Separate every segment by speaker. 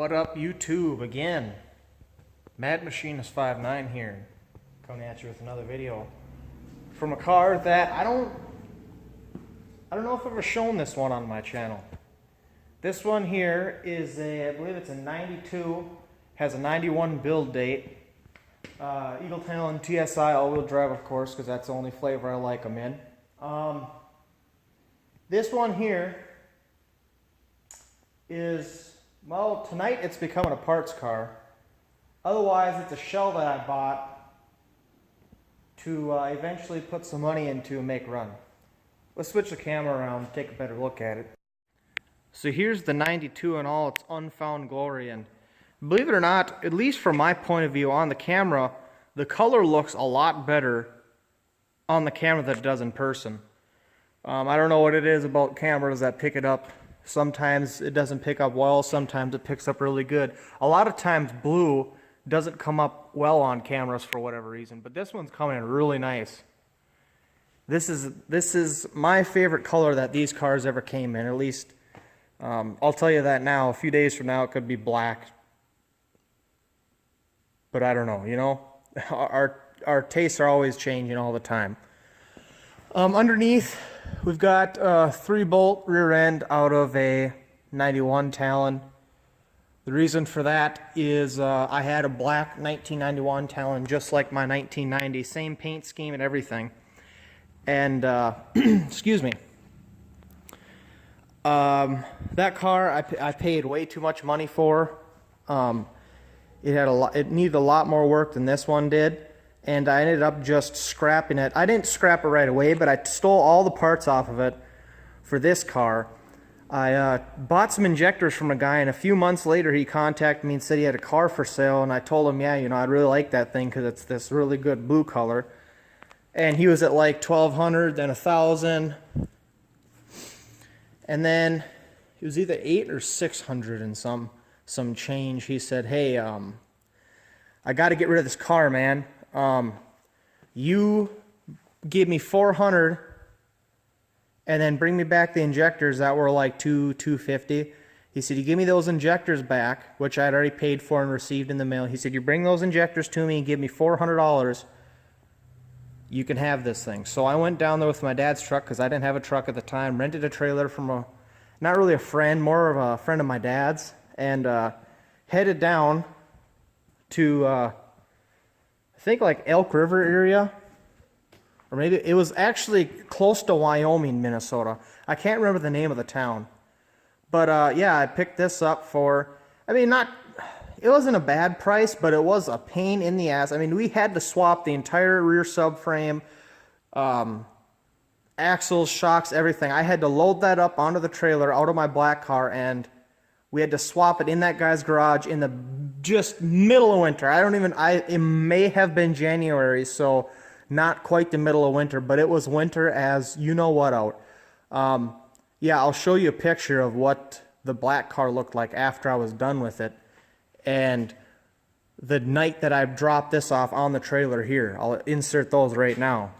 Speaker 1: What up, YouTube? Again, Mad Machinist 59 here, coming at you with another video from a car that I don't know if I've ever shown this one on my channel. This one here is I believe it's a 92, has a 91 build date. Eagle Talon TSI all-wheel drive, of course, because that's the only flavor I like them in. This one here is, well, tonight it's becoming a parts car. Otherwise, it's a shell that I bought to eventually put some money into and make run. Let's switch the camera around and take a better look at it. So here's the 92 in all its unfound glory, and believe it or not, at least from my point of view on the camera, the color looks a lot better on the camera than it does in person. I don't know what it is about cameras that pick it up. Sometimes it doesn't pick up well, sometimes it picks up really good. A lot of times blue doesn't come up well on cameras for whatever reason, but this one's coming in really nice. This is my favorite color that these cars ever came in, at least. I'll tell you that now. A few days from now it could be black. But I don't know, you know? Our tastes are always changing all the time. Underneath, we've got a 3-bolt rear end out of a 91 Talon. The reason for that is I had a black 1991 Talon just like my 1990, same paint scheme and everything. And, excuse me. That car I paid way too much money for. It needed a lot more work than this one did. And I ended up just scrapping it. I didn't scrap it right away, but I stole all the parts off of it for this car. I bought some injectors from a guy, and a few months later he contacted me and said he had a car for sale, and I told him, yeah, you know, I'd really like that thing because it's this really good blue color. And he was at like $1,200, then $1,000, and then it was either $800 or $600 and some change. He said, hey, I got to get rid of this car, man. You give me $400 and then bring me back the injectors that were like $250. He said, you give me those injectors back, which I had already paid for and received in the mail. He said, you bring those injectors to me and give me $400, you can have this thing. So I went down there with my dad's truck because I didn't have a truck at the time, rented a trailer from not really a friend, more of a friend of my dad's, and headed down to I think like Elk River area, or maybe it was actually close to Wyoming, Minnesota. I can't remember the name of the town. But yeah, I picked this up for, I mean, it wasn't a bad price, but it was a pain in the ass. I mean, we had to swap the entire rear subframe, axles, shocks, everything. I had to load that up onto the trailer out of my black car, and we had to swap it in that guy's garage in the just middle of winter. It may have been January, so not quite the middle of winter, but it was winter as you know what out. Yeah, I'll show you a picture of what the black car looked like after I was done with it. And the night that I dropped this off on the trailer here, I'll insert those right now.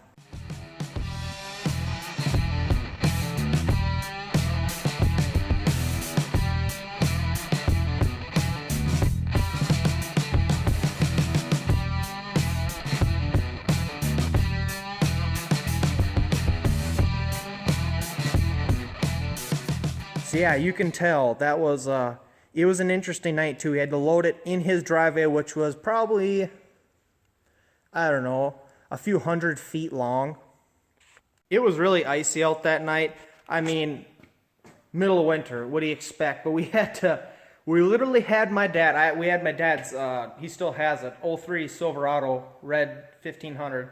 Speaker 1: So yeah, you can tell that was it was an interesting night too. We had to load it in his driveway, which was probably, I don't know, a few 100 feet long. It was really icy out that night. I mean, middle of winter, what do you expect? But we literally had my dad, we had my dad's, he still has it, 03 Silverado, red 1500.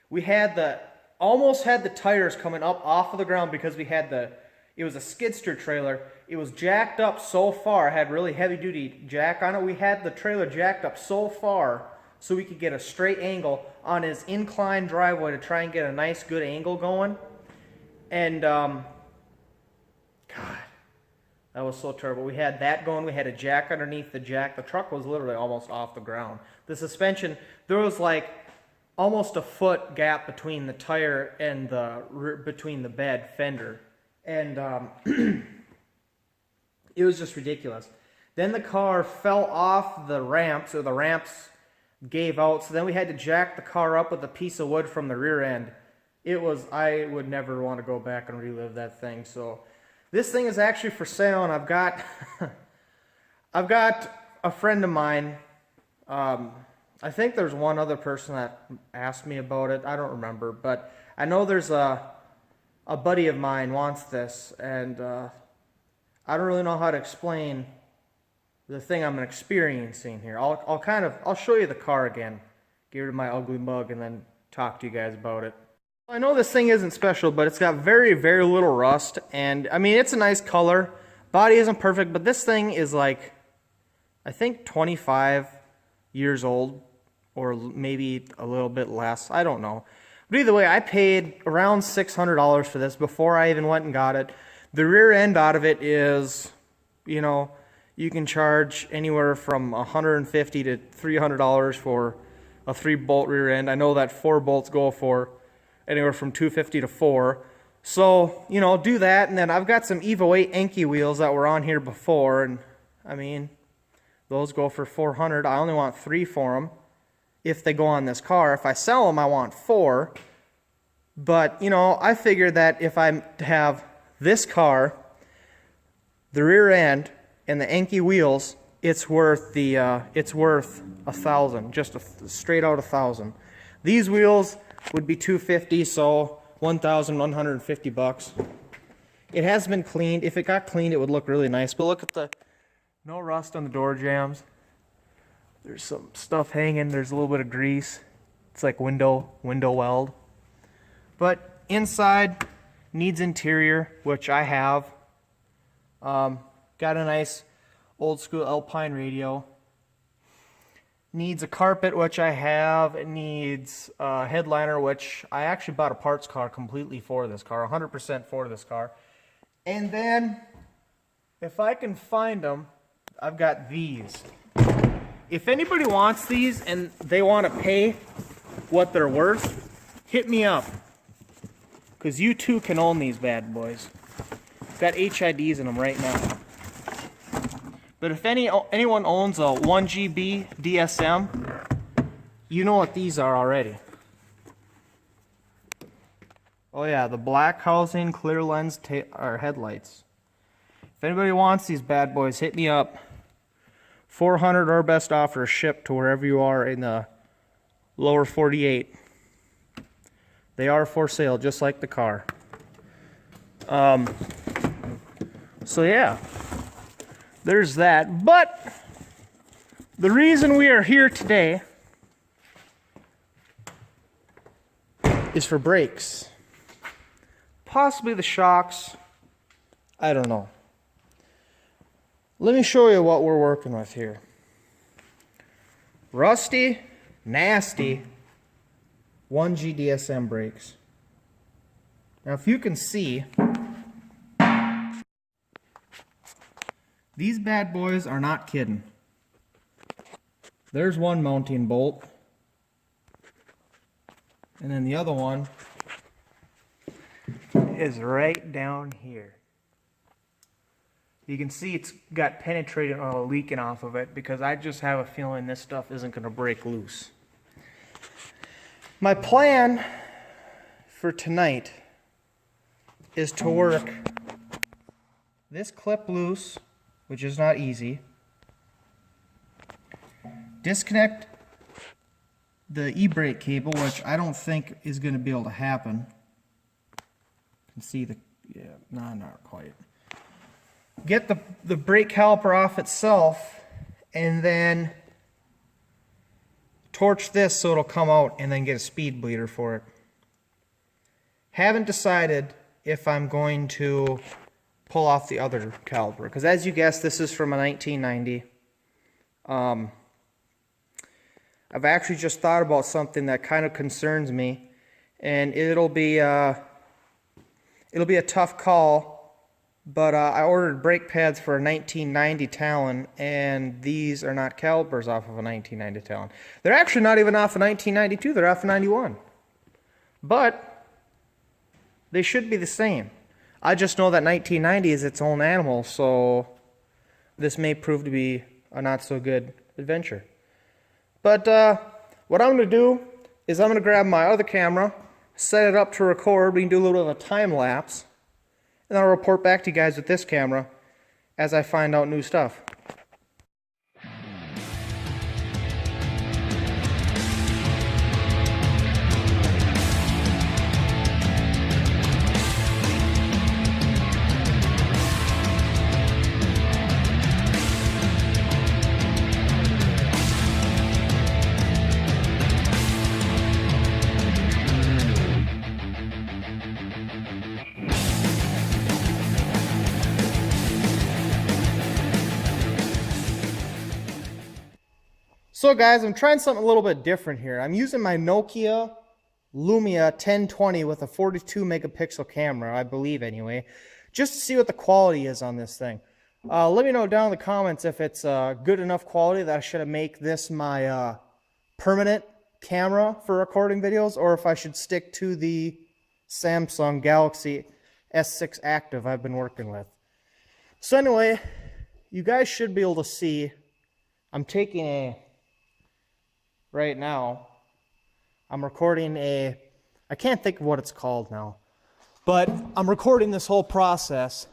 Speaker 1: We had almost had the tires coming up off of the ground because we had it was a skidster trailer. It was jacked up so far, had really heavy duty jack on it. We had the trailer jacked up so far so we could get a straight angle on his inclined driveway to try and get a nice good angle going. And, God, that was so terrible. We had that going. We had a jack underneath the jack. The truck was literally almost off the ground. The suspension, there was like almost a foot gap between the tire and between the bed fender. And it was just ridiculous. Then the car fell off the ramps, or the ramps gave out, so then we had to jack the car up with a piece of wood from the rear end. I would never want to go back and relive that thing. So this thing is actually for sale, and I've got a friend of mine. I think there's one other person that asked me about it. I don't remember, but I know there's a buddy of mine wants this, and I don't really know how to explain the thing I'm experiencing here. I'll show you the car again, get rid of my ugly mug, and then talk to you guys about it. I know this thing isn't special, but it's got very, very little rust, and I mean, it's a nice color. Body isn't perfect, but this thing is like, I think 25 years old, or maybe a little bit less. I don't know. But either way, I paid around $600 for this before I even went and got it. The rear end out of it is, you know, you can charge anywhere from $150 to $300 for a 3-bolt rear end. I know that 4 bolts go for anywhere from $250 to $400. So, you know, do that. And then I've got some Evo 8 Enki wheels that were on here before, and I mean, those go for $400. I only want 3 for them if they go on this car. If I sell them, I want 4. But, you know, I figured that if I have this car, the rear end, and the Enki wheels, it's worth $1,000, just straight out $1,000. These wheels would be $250, so $1,150. It has been cleaned. If it got cleaned, it would look really nice. But look at the no rust on the door jambs. There's some stuff hanging. There's a little bit of grease. It's like window weld. But inside needs interior, which I have. Got a nice old school Alpine radio. Needs a carpet, which I have. It needs a headliner, which I actually bought a parts car completely for this car, 100% for this car. And then, if I can find them, I've got these. If anybody wants these and they want to pay what they're worth, hit me up. Because you too can own these bad boys. Got HIDs in them right now. But if anyone owns a 1GB DSM, you know what these are already. Oh yeah, the black housing, clear lens headlights. If anybody wants these bad boys, hit me up. $400 or best offer shipped to wherever you are in the lower 48. They are for sale, just like the car. So yeah, there's that. But the reason we are here today is for brakes. Possibly the shocks. I don't know. Let me show you what we're working with here. Rusty, nasty 1G DSM brakes. Now if you can see, these bad boys are not kidding. There's one mounting bolt. And then the other one is right down here. You can see it's got penetrating oil leaking off of it because I just have a feeling this stuff isn't going to break loose. My plan for tonight is to work this clip loose, which is not easy. Disconnect the e-brake cable, which I don't think is going to be able to happen. You can see not quite. Get the brake caliper off itself, and then torch this so it'll come out, and then get a speed bleeder for it. Haven't decided if I'm going to pull off the other caliper, because as you guessed, this is from a 1990. I've actually just thought about something that kind of concerns me, and it'll be a tough call. But I ordered brake pads for a 1990 Talon, and these are not calipers off of a 1990 Talon. They're actually not even off of 1992, they're off of 91. But they should be the same. I just know that 1990 is its own animal, so this may prove to be a not so good adventure. But what I'm going to do is I'm going to grab my other camera, set it up to record. We can do a little bit of a time lapse, and then I'll report back to you guys with this camera as I find out new stuff. So guys, I'm trying something a little bit different here. I'm using my Nokia Lumia 1020 with a 42 megapixel camera, I believe anyway, just to see what the quality is on this thing. Let me know down in the comments if it's good enough quality that I should make this my permanent camera for recording videos, or if I should stick to the Samsung Galaxy S6 Active I've been working with. So anyway, you guys should be able to see I'm taking right now, I'm recording I can't think of what it's called now, but I'm recording this whole process,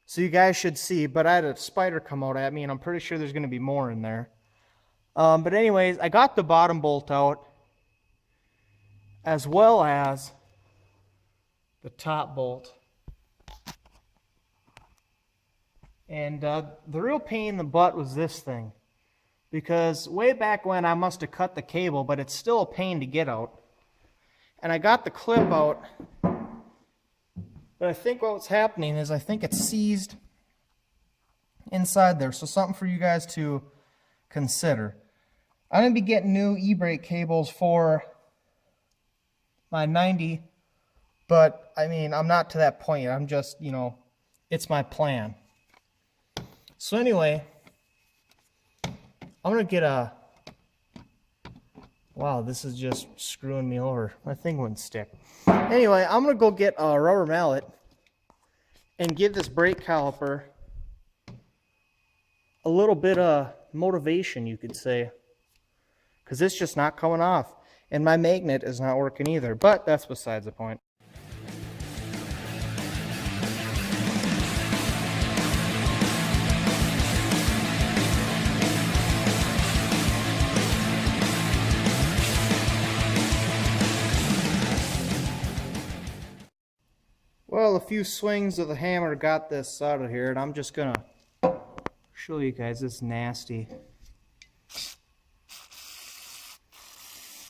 Speaker 1: so you guys should see, but I had a spider come out at me, and I'm pretty sure there's going to be more in there. But anyways, I got the bottom bolt out, as well as the top bolt. And the real pain in the butt was this thing. Because way back when I must have cut the cable, but it's still a pain to get out. And I got the clip out, but I think what's happening is I think it's seized inside there. So something for you guys to consider. I'm going to be getting new e-brake cables for my 90, but I mean, I'm not to that point yet. I'm just, you know, it's my plan. So anyway, I'm going to get a... Wow, this is just screwing me over. My thing wouldn't stick. Anyway, I'm going to go get a rubber mallet and give this brake caliper a little bit of motivation, you could say. Because it's just not coming off. And my magnet is not working either. But that's besides the point. Well, a few swings of the hammer got this out of here, and I'm just gonna show you guys this nasty.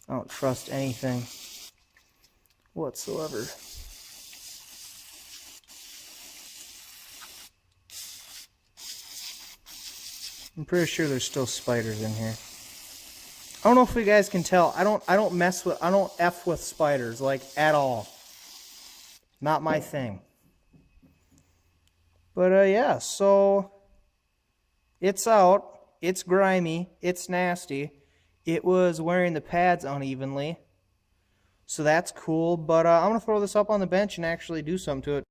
Speaker 1: I don't trust anything whatsoever. I'm pretty sure there's still spiders in here. I don't know if you guys can tell. I don't F with spiders, like, at all. Not my thing. But yeah, so it's out. It's grimy. It's nasty. It was wearing the pads unevenly. So that's cool. But I'm going to throw this up on the bench and actually do something to it.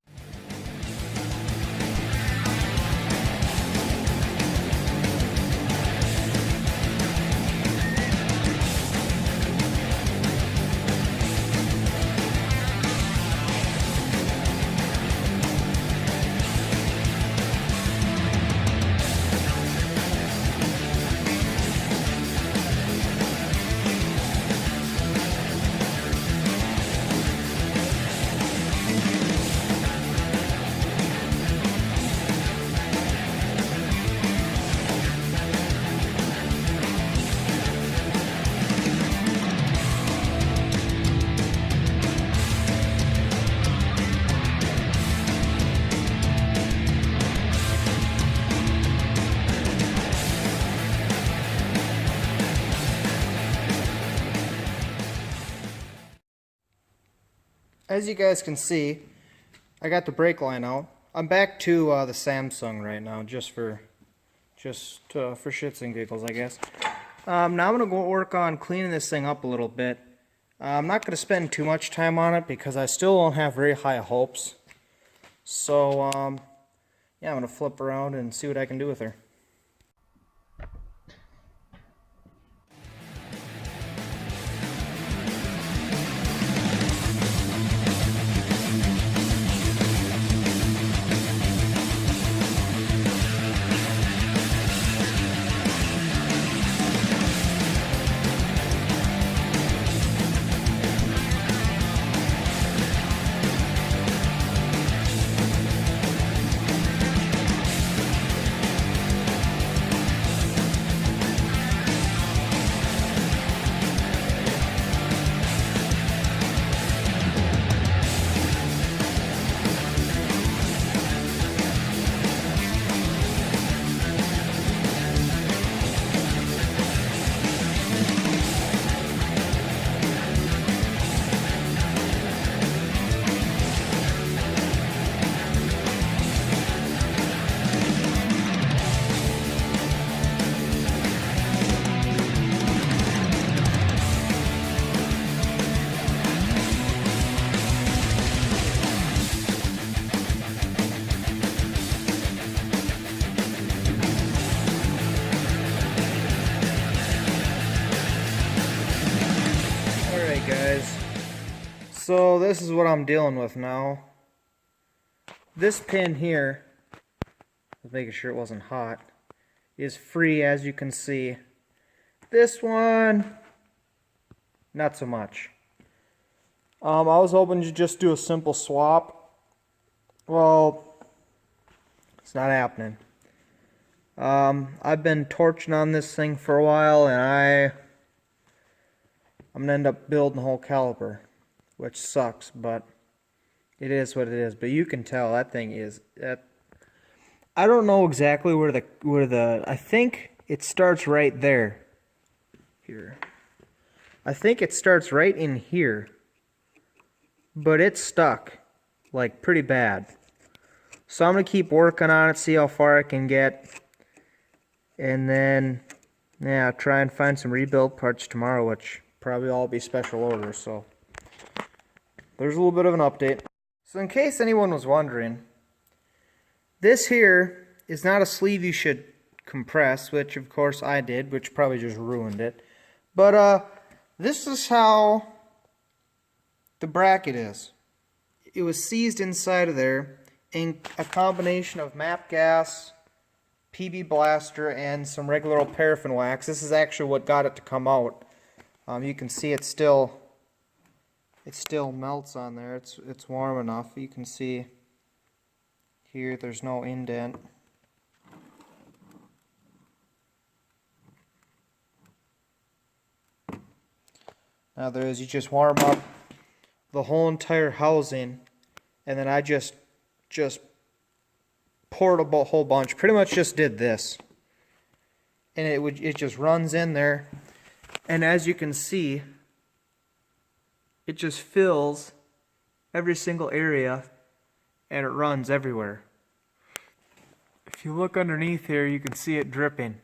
Speaker 1: As you guys can see, I got the brake line out. I'm back to the Samsung right now, just for shits and giggles, I guess. Now I'm going to go work on cleaning this thing up a little bit. I'm not going to spend too much time on it because I still don't have very high hopes. So yeah, I'm gonna flip around and see what I can do with her. Guys, so this is what I'm dealing with now. This pin here, making sure it wasn't hot, is free, as you can see. This one, not so much. I was hoping to just do a simple swap. Well, it's not happening. I've been torching on this thing for a while, and I'm gonna end up building the whole caliper, which sucks, but it is what it is. But you can tell that thing is I don't know exactly where the I think it starts right there. Here. I think it starts right in here. But it's stuck, like, pretty bad. So I'm gonna keep working on it, see how far I can get. And then yeah, try and find some rebuild parts tomorrow, which probably all be special orders, so there's a little bit of an update. So in case anyone was wondering, this here is not a sleeve you should compress, which of course I did, which probably just ruined it. But this is how the bracket is. It was seized inside of there in a combination of MAP gas, PB blaster, and some regular old paraffin wax. This is actually what got it to come out. You can see it still melts on there. It's warm enough. You can see here there's no indent. Now there is, you just warm up the whole entire housing, and then I just poured a whole bunch. Pretty much just did this, and it just runs in there. And as you can see, it just fills every single area, and it runs everywhere. If you look underneath here, you can see it dripping.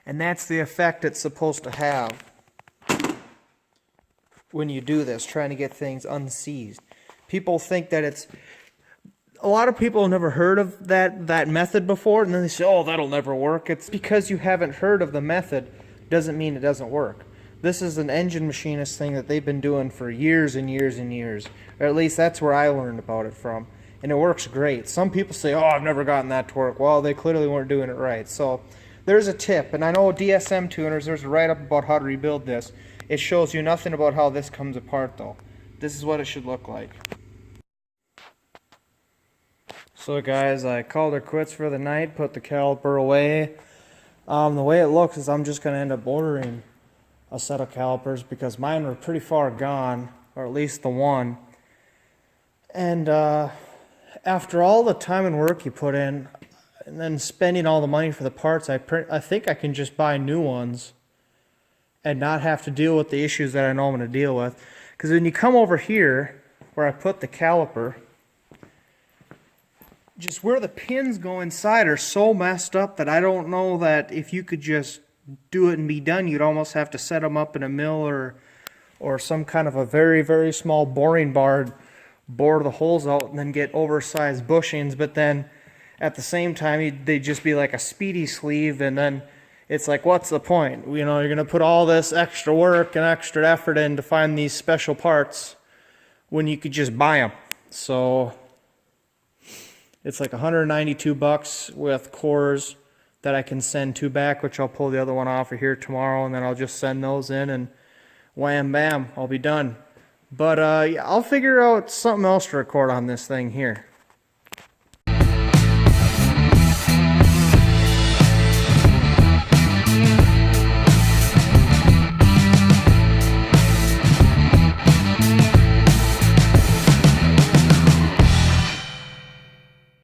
Speaker 1: And that's the effect it's supposed to have when you do this, trying to get things unseized. People think that it's... A lot of people have never heard of that method before, and then they say, oh, that'll never work. It's because you haven't heard of the method doesn't mean it doesn't work. This is an engine machinist thing that they've been doing for years and years and years. Or at least that's where I learned about it from. And it works great. Some people say, oh, I've never gotten that to work. Well, they clearly weren't doing it right. So there's a tip. And I know DSM tuners, there's a write-up about how to rebuild this. It shows you nothing about how this comes apart, though. This is what it should look like. So guys, I called her quits for the night, put the caliper away. The way it looks is I'm just going to end up ordering a set of calipers because mine were pretty far gone, or at least the one. And after all the time and work you put in, and then spending all the money for the parts, I think I can just buy new ones and not have to deal with the issues that I know I'm going to deal with. Because when you come over here, where I put the caliper, just where the pins go inside are so messed up that I don't know that if you could just do it and be done, you'd almost have to set them up in a mill or some kind of a very, very small boring bar, bore the holes out and then get oversized bushings. But then at the same time, they'd just be like a speedy sleeve, and then it's like, what's the point? You know, you're going to put all this extra work and extra effort in to find these special parts when you could just buy them. So it's like $192 with cores that I can send 2 back, which I'll pull the other one off of here tomorrow, and then I'll just send those in, and wham bam, I'll be done. But yeah, I'll figure out something else to record on this thing here.